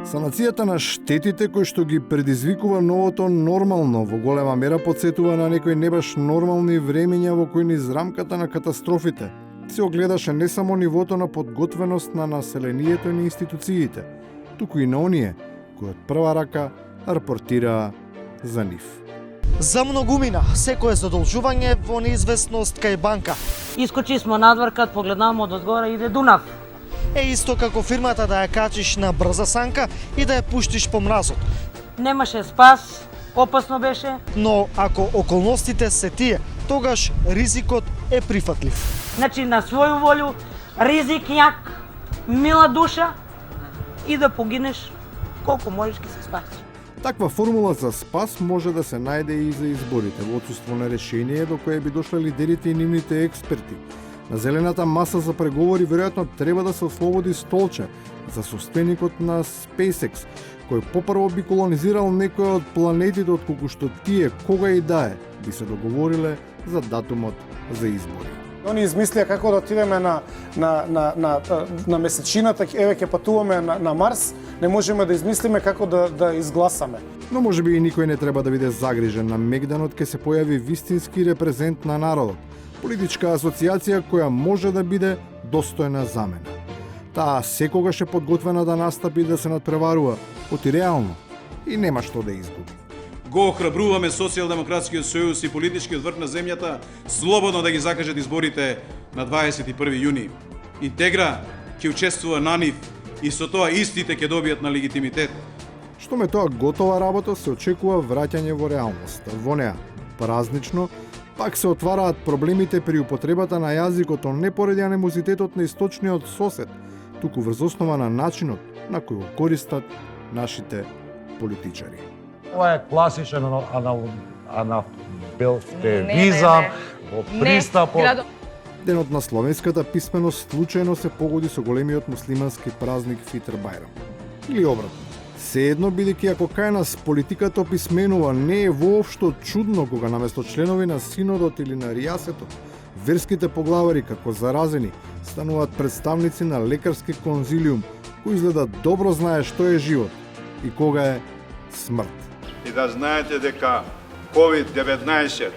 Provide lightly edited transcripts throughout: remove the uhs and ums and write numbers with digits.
Санацијата на штетите кои што ги предизвикува новото нормално во голема мера подсетува на некои небаш нормални времења во кои низ рамката на катастрофите се огледаше не само нивото на подготвеност на населението и на институциите, туку и на оние кои од прва рака рапортираа за нив. За многумина, секое задолжување во неизвестност кај банка. Искочи смо надвор, кад погледнам од одгора иде Дунав. Е исто како фирмата да ја качиш на брза санка и да ја пуштиш по мразот. Немаше спас, опасно беше. Но ако околностите се тие, тогаш ризикот е прифатлив. Значи на своју волю, ризик јак, мила душа и да погинеш колку можеш ќе се спасиш. Таква формула за спас може да се најде и за изборите, во отсуство на решение до кое би дошле лидерите и нивните експерти. На зелената маса за преговори веројатно треба да се ослободи столче за собственикот на SpaceX, кој попрво би колонизирал некој од планетите од колку што тие кога и да е би се договориле за датумот за избори. Они измислија како да отидеме на месечината, еве ќе патуваме на Марс, не можеме да измислиме како да изгласаме. Но можеби и никој не треба да биде загрижен. На мегданот ќе се појави вистински репрезент на народот, политичка асоциација која може да биде достојна замена. Таа секогаш е подготвена да настапи да се надпреварува, оти реално, и нема што да изгуби. Го охрабруваме Социјалдемократскиот сојуз и политичкиот врв на земјата слободно да ги закажат изборите на 21 јуни. Интегра ќе учествува на нив и со тоа истите ќе добијат на легитимитет. Што ме тоа готова работа се очекува враќање во реалноста. Во неа, празнично, пак се отвараат проблемите при употребата на јазикот, не поради анимозитетот на источниот сосед, туку врз основа на начинот на кој го користат нашите политичари. Ова е класичен анафилстевизам во пристапот. Денот на словенската писменост случајно се погоди со големиот муслимански празник Фитр Бајрам. Или обратно. Seедно, бидејќи ако кај нас политиката описменува, не е воопшто чудно кога наместо членови на синодот или на ријасетот, верските поглавари како заразени стануваат представници на лекарски конзилиум, кој изгледа добро знае што е живот и кога е смрт. И да знаете дека COVID-19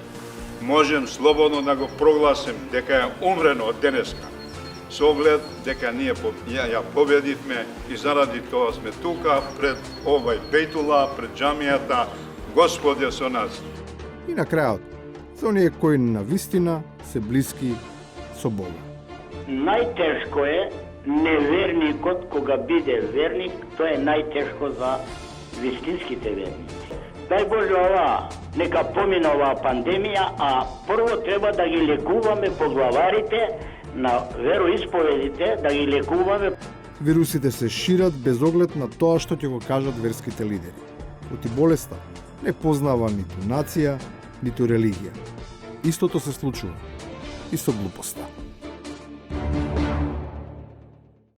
можем слободно да го прогласим дека е умрено од денеска. Со оглед дека ние ја победивме и заради тоа сме тука пред овај бейтула, пред џамијата, Господ е со нас. И на крајот, за оние кои на вистина се блиски со Бога. Најтешко е неверникот кога биде верник, тоа е најтешко за вистинските верници. Дај Боже ова, нека помина оваа пандемија, а прво треба да ги лекуваме поглаварите на вероисповедите, да ги лекуваме. Вирусите се шират без оглед на тоа што ќе го кажат верските лидери. Оти болеста не познава ниту нација, ниту религија. Истото се случува и со глупоста.